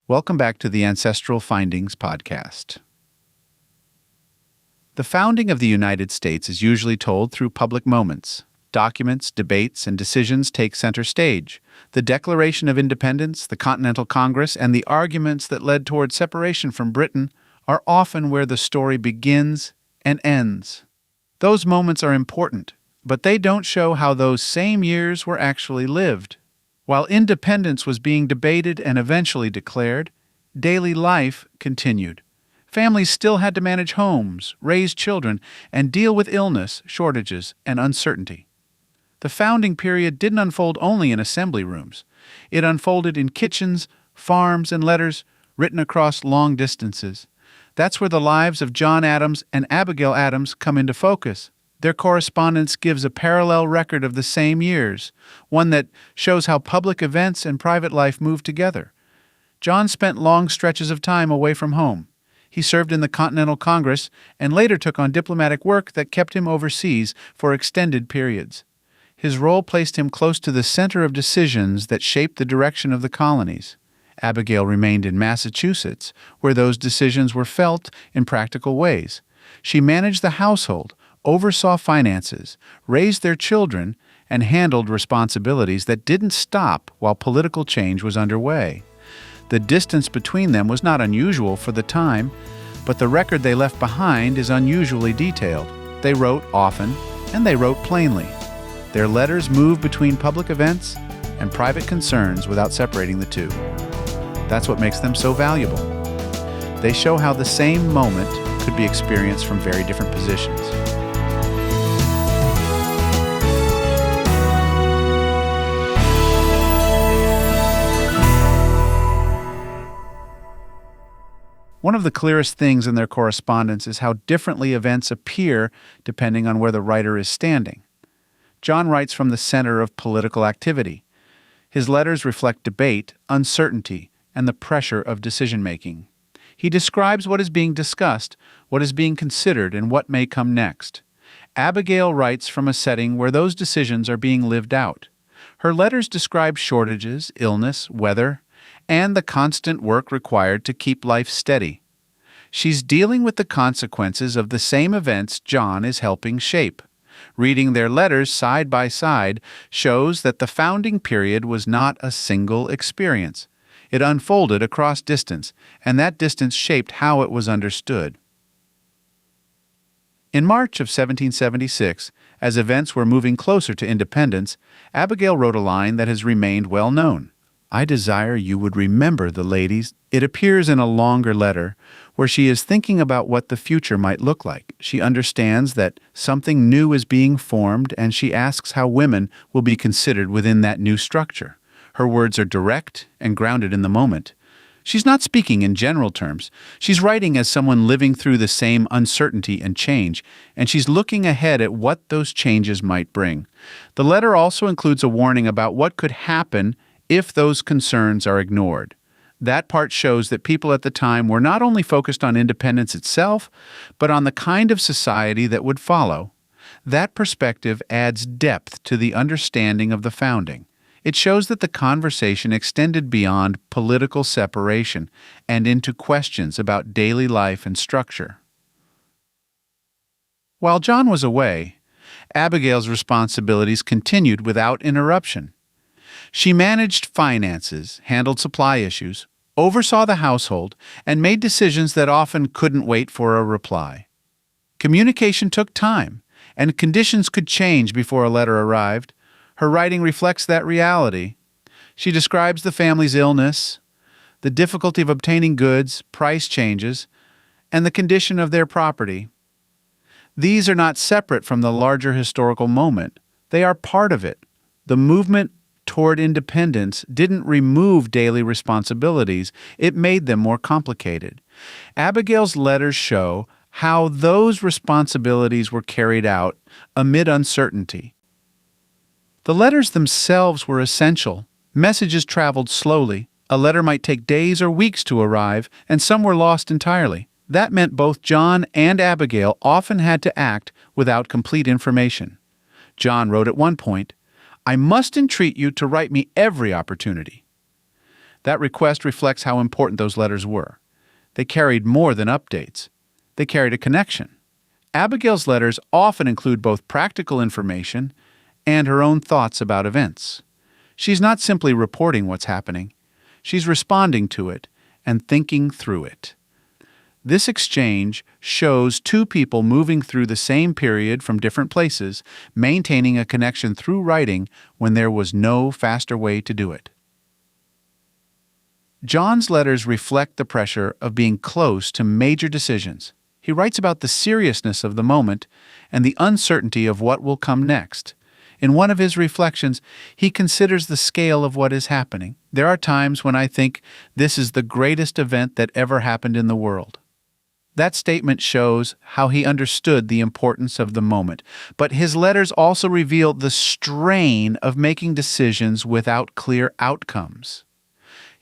Welcome back to the Ancestral Findings podcast. The founding of the United States is usually told through public moments. Documents, debates, and decisions take center stage. The Declaration of Independence, the Continental Congress, and the arguments that led toward separation from Britain are often where the story begins and ends. Those moments are important, but they don't show how those same years were actually lived. While independence was being debated and eventually declared, daily life continued. Families still had to manage homes, raise children, and deal with illness, shortages, and uncertainty. The founding period didn't unfold only in assembly rooms. It unfolded in kitchens, farms, and letters written across long distances. That's where the lives of John Adams and Abigail Adams come into focus. Their correspondence gives a parallel record of the same years, one that shows how public events and private life move together. John spent long stretches of time away from home. He served in the Continental Congress and later took on diplomatic work that kept him overseas for extended periods. His role placed him close to the center of decisions that shaped the direction of the colonies. Abigail remained in Massachusetts, where those decisions were felt in practical ways. She managed the household, oversaw finances, raised their children, and handled responsibilities that didn't stop while political change was underway. The distance between them was not unusual for the time, but the record they left behind is unusually detailed. They wrote often, and they wrote plainly. Their letters moved between public events and private concerns without separating the two. That's what makes them so valuable. They show how the same moment could be experienced from very different positions. One of the clearest things in their correspondence is how differently events appear depending on where the writer is standing. John writes from the center of political activity. His letters reflect debate, uncertainty, and the pressure of decision-making. He describes what is being discussed, what is being considered, and what may come next. Abigail writes from a setting where those decisions are being lived out. Her letters describe shortages, illness, weather, and the constant work required to keep life steady. She's dealing with the consequences of the same events John is helping shape. Reading their letters side by side shows that the founding period was not a single experience. It unfolded across distance, and that distance shaped how it was understood. In March of 1776, as events were moving closer to independence, Abigail wrote a line that has remained well known. "I desire you would remember the ladies." It appears in a longer letter where she is thinking about what the future might look like. She understands that something new is being formed, and she asks how women will be considered within that new structure. Her words are direct and grounded in the moment. She's not speaking in general terms. She's writing as someone living through the same uncertainty and change, and she's looking ahead at what those changes might bring. The letter also includes a warning about what could happen if those concerns are ignored. That part shows that people at the time were not only focused on independence itself, but on the kind of society that would follow. That perspective adds depth to the understanding of the founding. It shows that the conversation extended beyond political separation and into questions about daily life and structure. While John was away, Abigail's responsibilities continued without interruption. She managed finances, handled supply issues, oversaw the household, and made decisions that often couldn't wait for a reply. Communication took time, and conditions could change before a letter arrived. Her writing reflects that reality. She describes the family's illness, the difficulty of obtaining goods, price changes, and the condition of their property. These are not separate from the larger historical moment. They are part of it. The movement toward independence didn't remove daily responsibilities, it made them more complicated. Abigail's letters show how those responsibilities were carried out amid uncertainty. The letters themselves were essential. Messages traveled slowly. A letter might take days or weeks to arrive, and some were lost entirely. That meant both John and Abigail often had to act without complete information. John wrote at one point, "I must entreat you to write me every opportunity." That request reflects how important those letters were. They carried more than updates. They carried a connection. Abigail's letters often include both practical information and her own thoughts about events. She's not simply reporting what's happening. She's responding to it and thinking through it. This exchange shows two people moving through the same period from different places, maintaining a connection through writing when there was no faster way to do it. John's letters reflect the pressure of being close to major decisions. He writes about the seriousness of the moment and the uncertainty of what will come next. In one of his reflections, he considers the scale of what is happening. There are times when I think this is the greatest event that ever happened in the world. That statement shows how he understood the importance of the moment, but his letters also reveal the strain of making decisions without clear outcomes.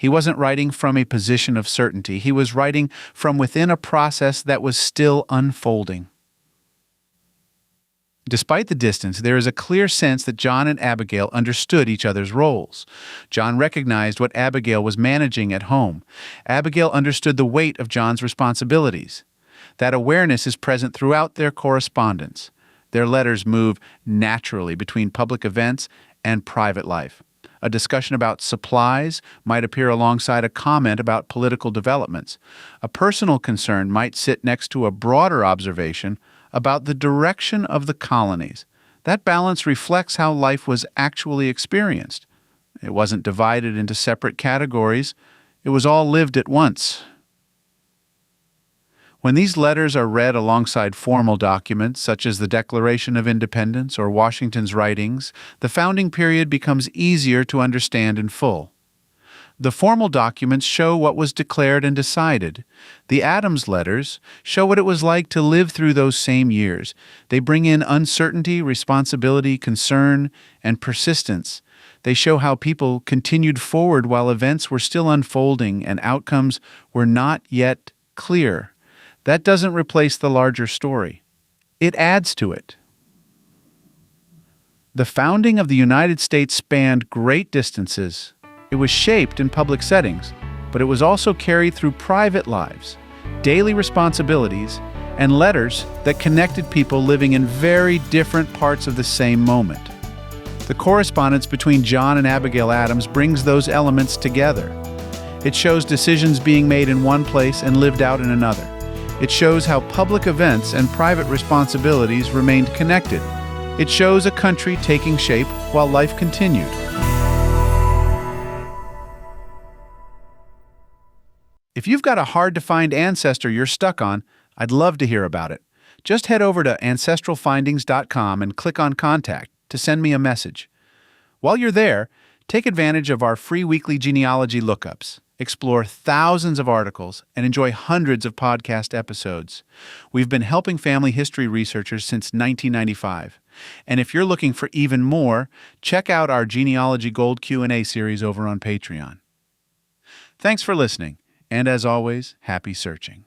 He wasn't writing from a position of certainty. He was writing from within a process that was still unfolding. Despite the distance, there is a clear sense that John and Abigail understood each other's roles. John recognized what Abigail was managing at home. Abigail understood the weight of John's responsibilities. That awareness is present throughout their correspondence. Their letters move naturally between public events and private life. A discussion about supplies might appear alongside a comment about political developments. A personal concern might sit next to a broader observation about the direction of the colonies. That balance reflects how life was actually experienced. It wasn't divided into separate categories. It was all lived at once. When these letters are read alongside formal documents, such as the Declaration of Independence or Washington's writings, the founding period becomes easier to understand in full. The formal documents show what was declared and decided. The Adams letters show what it was like to live through those same years. They bring in uncertainty, responsibility, concern, and persistence. They show how people continued forward while events were still unfolding and outcomes were not yet clear. That doesn't replace the larger story. It adds to it. The founding of the United States spanned great distances. It was shaped in public settings, but it was also carried through private lives, daily responsibilities, and letters that connected people living in very different parts of the same moment. The correspondence between John and Abigail Adams brings those elements together. It shows decisions being made in one place and lived out in another. It shows how public events and private responsibilities remained connected. It shows a country taking shape while life continued. If you've got a hard-to-find ancestor you're stuck on, I'd love to hear about it. Just head over to ancestralfindings.com and click on Contact to send me a message. While you're there, take advantage of our free weekly genealogy lookups. Explore thousands of articles, and enjoy hundreds of podcast episodes. We've been helping family history researchers since 1995. And if you're looking for even more, check out our Genealogy Gold Q&A series over on Patreon. Thanks for listening, and as always, happy searching.